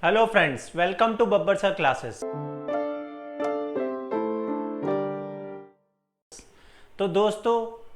Hello friends, welcome to Babbar sir classes. तो दोस्तों,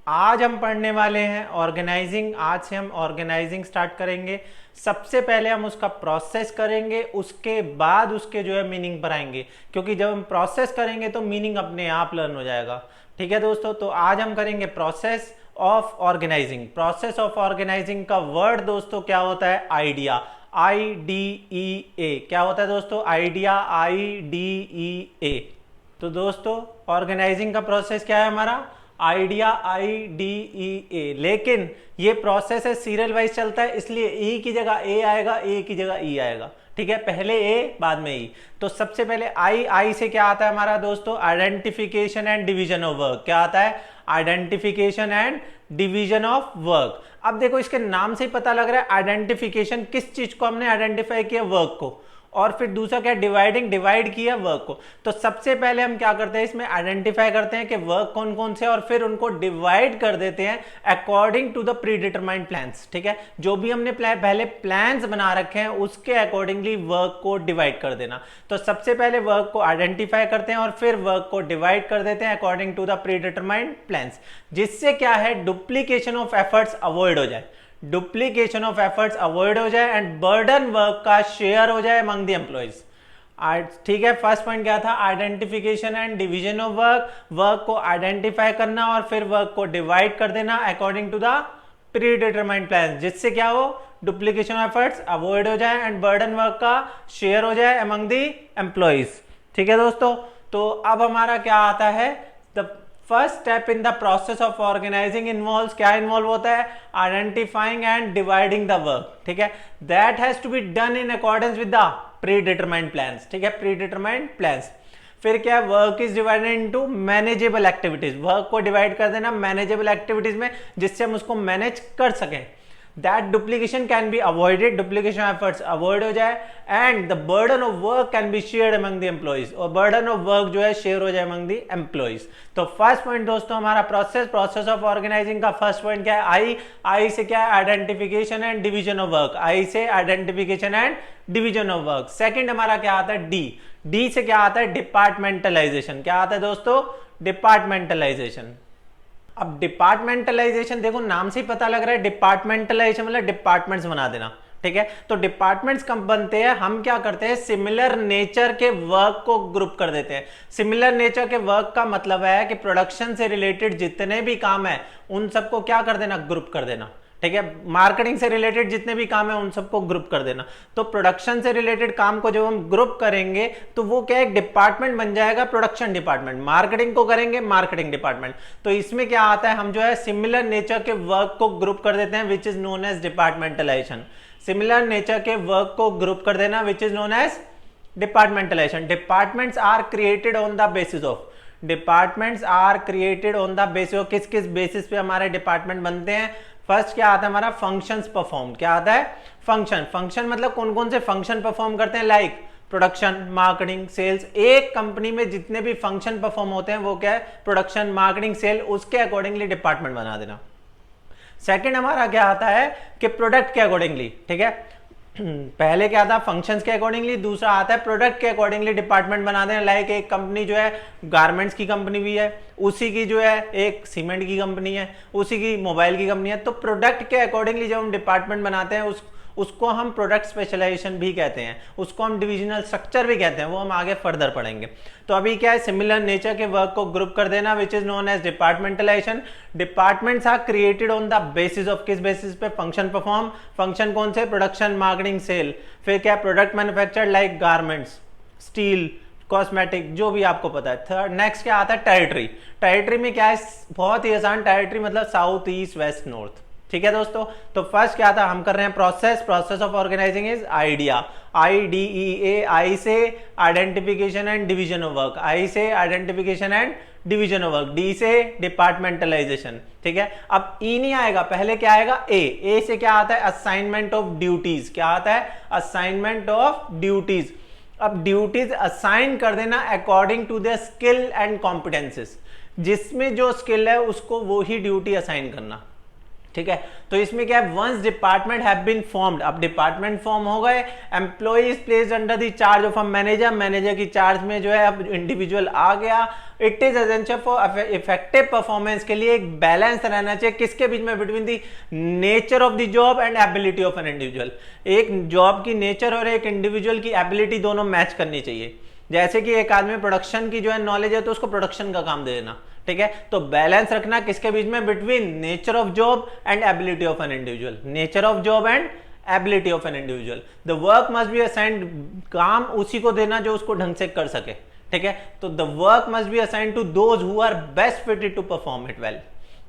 आज हम पढ़ने वाले हैं ऑर्गेनाइजिंग। आज से हम ऑर्गेनाइजिंग स्टार्ट करेंगे। सबसे पहले हम उसका प्रोसेस करेंगे, उसके बाद उसके जो है मीनिंग पर आएंगे, क्योंकि जब हम प्रोसेस करेंगे तो मीनिंग अपने आप लर्न हो जाएगा। ठीक है दोस्तों, तो आज हम करेंगे process of organising. Process of organising का वर्ड दोस्तों क्या होता है? आइडिया। IDEA क्या होता है दोस्तों? Idea, IDEA। तो दोस्तों, ऑर्गेनाइजिंग का प्रोसेस क्या है हमारा? Idea, IDEA। लेकिन ये प्रोसेस है सीरियल वाइज चलता है, इसलिए ई की जगह ए आएगा, ए की जगह ई आएगा। ठीक है, पहले ए बाद में ई। तो सबसे पहले आई से क्या आता है हमारा दोस्तों? Identification and division of work. क्या आता है? Identification and division of work. अब देखो, इसके नाम से ही पता लग रहा है आइडेंटिफिकेशन, किस चीज को हमने आइडेंटिफाई किया? वर्क को। और फिर दूसरा क्या? डिवाइडिंग, डिवाइड किया वर्क को। तो सबसे पहले हम क्या करते हैं, इसमें आइडेंटिफाई करते हैं कि वर्क कौन कौन से, और फिर उनको डिवाइड कर देते हैं according to the predetermined plans. ठीक है, जो भी हमने पहले प्लान्स बना रखे हैं उसके अकॉर्डिंगली वर्क को डिवाइड कर देना। तो सबसे पहले वर्क को आइडेंटिफाई करते हैं और फिर वर्क को डिवाइड कर देते हैं according to the predetermined plans, जिससे क्या है, डुप्लीकेशन ऑफ एफर्ट्स अवॉइड हो जाए। डुप्लीकेशन ऑफ एफर्ट्स अवॉइड हो जाए एंड बर्डन वर्क का शेयर हो जाए अमंग द एम्प्लॉइज। ठीक है, फर्स्ट पॉइंट क्या था? Identification and division of work. Work को आइडेंटिफाई करना और फिर वर्क को डिवाइड कर देना according to the predetermined plan, जिससे क्या हो, डुप्लीकेशन ऑफ एफर्ट्स अवॉइड हो जाए एंड बर्डन वर्क का शेयर हो जाए अमंग द एम्प्लॉइज। ठीक है दोस्तों, तो अब हमारा क्या आता है? The first step in the process of organising involves, क्या इन्वॉल्व होता है? Identifying and dividing the work. ठीक है, that has to be done in accordance with the predetermined plans. ठीक है, प्री डिटरमाइंड प्लान्स। फिर क्या है? Work is divided into manageable activities. Work को डिवाइड कर देना मैनेजेबल एक्टिविटीज में, जिससे हम उसको मैनेज कर सकें। That duplication can be avoided, duplication efforts avoid हो जाए and the burden of work can be shared among the employees, और बर्डन ऑफ वर्क जो है शेयर हो जाए अमंग द एम्प्लॉइज। तो फर्स्ट पॉइंट दोस्तों हमारा प्रोसेस ऑफ ऑर्गेनाइजिंग का फर्स्ट पॉइंट क्या है? आई से क्या है? Identification and division of work. I से identification and division of work. Second हमारा क्या आता है? डी से क्या आता है? डिपार्टमेंटलाइजेशन। क्या आता है दोस्तों? डिपार्टमेंटलाइजेशन। अब डिपार्टमेंटलाइजेशन देखो, नाम से ही पता लग रहा है, डिपार्टमेंटलाइजेशन मतलब डिपार्टमेंट्स बना देना। ठीक है, तो डिपार्टमेंट्स कब बनते हैं? हम क्या करते हैं, सिमिलर नेचर के वर्क को ग्रुप कर देते हैं। सिमिलर नेचर के वर्क का मतलब है कि प्रोडक्शन से रिलेटेड जितने भी काम है उन सबको क्या कर देना? ग्रुप कर देना। ठीक है, मार्केटिंग से रिलेटेड जितने भी काम है उन सबको ग्रुप कर देना। तो प्रोडक्शन से रिलेटेड काम को जब हम ग्रुप करेंगे तो वो क्या, एक डिपार्टमेंट बन जाएगा, प्रोडक्शन डिपार्टमेंट। मार्केटिंग को करेंगे मार्केटिंग डिपार्टमेंट। तो इसमें क्या आता है, हम जो है सिमिलर नेचर के वर्क को ग्रुप कर देते हैं, which is known as departmentalisation. Similar nature के वर्क को ग्रुप कर देना, which is known as departmentalisation. Departments are created on the basis of, departments are created on the basis of, किस किस बेसिस पे हमारे डिपार्टमेंट बनते हैं? फर्स्ट क्या आता है हमारा? Functions perform. क्या आता है? फंक्शन। फंक्शन मतलब कौन कौन से फंक्शन परफॉर्म करते हैं? Like production, marketing, sales. एक कंपनी में जितने भी फंक्शन परफॉर्म होते हैं वो क्या है? प्रोडक्शन, मार्केटिंग, सेल, उसके अकॉर्डिंगली डिपार्टमेंट बना देना। सेकंड हमारा क्या आता है कि प्रोडक्ट के अकॉर्डिंगली। ठीक है, पहले क्या था? फंक्शंस के अकॉर्डिंगली। दूसरा आता है प्रोडक्ट के अकॉर्डिंगली डिपार्टमेंट बना देना। लाइक एक कंपनी जो है गारमेंट्स की कंपनी भी है, उसी की जो है एक सीमेंट की कंपनी है, उसी की मोबाइल की कंपनी है। तो प्रोडक्ट के अकॉर्डिंगली जब हम डिपार्टमेंट बनाते हैं उसको हम प्रोडक्ट स्पेशलाइजेशन भी कहते हैं, उसको हम डिविजनल स्ट्रक्चर भी कहते हैं, वो हम आगे फर्दर पढ़ेंगे। तो अभी क्या है? सिमिलर नेचर के वर्क को ग्रुप कर देना, which is known as departmentalisation. Departments are created on the basis of, किस बेसिस पे? Function perform. फंक्शन कौन से? Production, marketing, sale. फिर क्या? Product manufactured like garments, steel, cosmetic, जो भी आपको पता है। थर्ड नेक्स्ट क्या आता है? टेरिटरी। टेरिटरी में क्या है? बहुत ही आसान। टेरिटरी मतलब साउथ, ईस्ट, वेस्ट, नॉर्थ। ठीक है दोस्तों, तो फर्स्ट क्या था? हम कर रहे हैं process of organising is idea. IDEA। I से identification and division of work. I से identification and division of work. D से डिपार्टमेंटलाइजेशन। ठीक है, अब ई नहीं आएगा, पहले क्या आएगा? ए से क्या आता है? Assignment of duties. क्या आता है? Assignment of duties. अब ड्यूटीज असाइन कर देना according to the skill and competences. जिसमें जो स्किल है उसको वो ही ड्यूटी असाइन करना। ठीक है। तो इसमें क्या है, once department have been formed, अब डिपार्टमेंट फॉर्म हो गए, employ is placed under the charge of a manager, manager की चार्ज में जो है अब इंडिविजुअल आ गया। It is essential for effective performance के लिए एक बैलेंस रहना चाहिए किसके बीच में, between the nature of the job and ability of an individual. एक जॉब की नेचर और एक इंडिविजुअल की एबिलिटी दोनों मैच करनी चाहिए। जैसे कि एक आदमी प्रोडक्शन की जो है नॉलेज है तो उसको प्रोडक्शन का काम दे देना, ठीक है। तो बैलेंस रखना किसके बीच में, between nature of job and ability of an individual, nature of job and ability of an individual. The work must be assigned, काम उसी को देना जो उसको ढंग से कर सके, ठीक है। तो the work must be assigned to those who are best fitted to perform it well,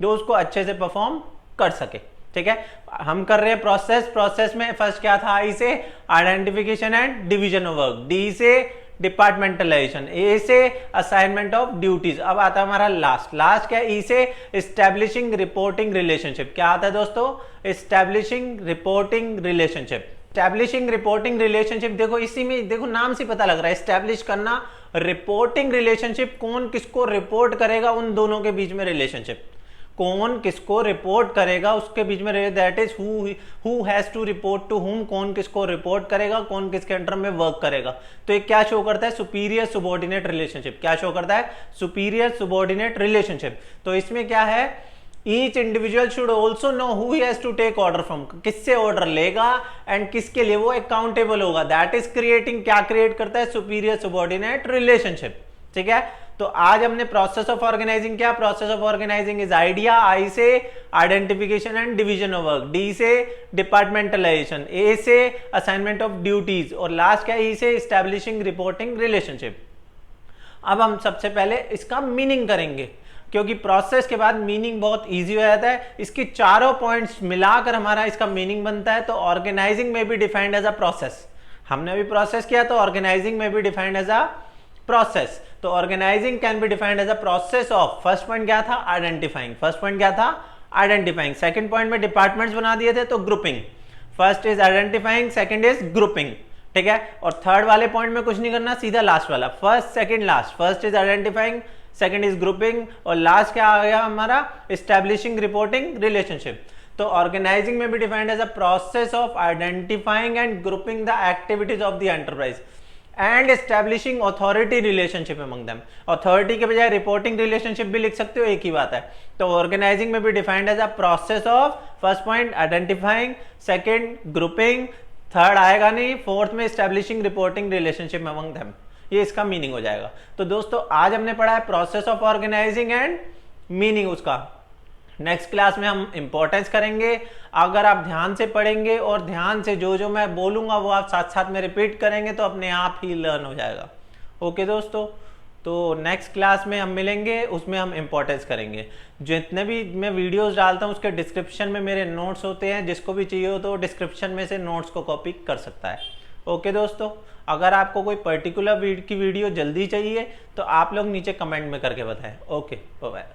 जो उसको अच्छे से परफॉर्म कर सके, ठीक है। हम कर रहे हैं प्रोसेस में फर्स्ट क्या था, आई से identification and division of work, D से डिपार्टमेंटलाइजेशन, ए से असाइनमेंट ऑफ ड्यूटीज। अब आता है हमारा लास्ट क्या है, ई से एस्टैब्लिशिंग रिपोर्टिंग रिलेशनशिप। क्या आता है दोस्तों, establishing reporting relationship. Establishing reporting relationship, देखो इसी में देखो नाम से पता लग रहा है, एस्टैब्लिश करना, रिपोर्टिंग रिलेशनशिप, कौन किसको रिपोर्ट करेगा, उन दोनों के बीच में रिलेशनशिप, कौन किसको रिपोर्ट करेगा उसके बीच में, that is who has to report to whom, कौन किसको रिपोर्ट करेगा, कौन किसके अंडर में वर्क करेगा। तो ये क्या शो करता है, सुपीरियर सुबॉर्डिनेट रिलेशनशिप। क्या शो करता है, सुपीरियर सुबॉर्डिनेट रिलेशनशिप। तो इसमें क्या है, each individual should also know who he has to take order from, किससे ऑर्डर लेगा एंड किसके लिए वो अकाउंटेबल होगा। दैट इज क्रिएटिंग, क्या क्रिएट करता है, सुपीरियर सुबॉर्डिनेट रिलेशनशिप, ठीक है। तो आज हमने प्रोसेस ऑफ ऑर्गेनाइजिंग, क्या process of organising is idea, I से identification and division of work, D से डिपार्टमेंटलाइजेशन, ए से असाइनमेंट ऑफ ड्यूटीज, और लास्ट क्या, ई से एस्टैब्लिशिंग रिपोर्टिंग रिलेशनशिप। अब हम सबसे पहले इसका मीनिंग करेंगे, क्योंकि प्रोसेस के बाद मीनिंग बहुत इजी हो जाता है। इसकी चारों पॉइंट्स मिलाकर हमारा इसका मीनिंग बनता है। तो ऑर्गेनाइजिंग में भी डिफाइंड एज अ प्रोसेस, हमने अभी प्रोसेस किया, तो ऑर्गेनाइजिंग में भी डिफाइंड एज अ प्रोसेस। तो organising can be defined as a process of, first point क्या था, आइडेंटिफाइंग, फर्स्ट पॉइंट क्या था, आइडेंटिफाइंग। सेकंड पॉइंट में डिपार्टमेंट्स बना दिए थे, तो grouping, first is identifying, second is grouping, ठीक है। और थर्ड वाले पॉइंट में कुछ नहीं करना, सीधा लास्ट वाला, first second last, first is identifying, second is grouping, और लास्ट क्या आ गया हमारा, एस्टैब्लिशिंग रिपोर्टिंग रिलेशनशिप। तो ऑर्गेनाइजिंग में भी defined as a process of identifying and grouping the activities of the enterprise and establishing authority relationship among them. Authority के बजाय रिपोर्टिंग रिलेशनशिप भी लिख सकते हो, एक ही बात है। तो ऑर्गेनाइजिंग में भी defined as a process of, first point identifying, second grouping, third आएगा नहीं, फोर्थ में establishing reporting relationship among them, ये इसका मीनिंग हो जाएगा। तो दोस्तों आज हमने पढ़ा है process of organising and meaning उसका। नेक्स्ट क्लास में हम इंपॉर्टेंस करेंगे। अगर आप ध्यान से पढ़ेंगे और ध्यान से जो जो मैं बोलूंगा वो आप साथ साथ में रिपीट करेंगे तो अपने आप ही लर्न हो जाएगा। ओके दोस्तों, तो नेक्स्ट क्लास में हम मिलेंगे, उसमें हम इंपॉर्टेंस करेंगे। जितने भी मैं वीडियोस डालता हूँ उसके डिस्क्रिप्शन में मेरे नोट्स होते हैं, जिसको भी चाहिए हो तो डिस्क्रिप्शन में से नोट्स को कॉपी कर सकता है। ओके दोस्तों, अगर आपको कोई पर्टिकुलर की वीडियो जल्दी चाहिए तो आप लोग नीचे कमेंट में करके बताएं। Okay, bye.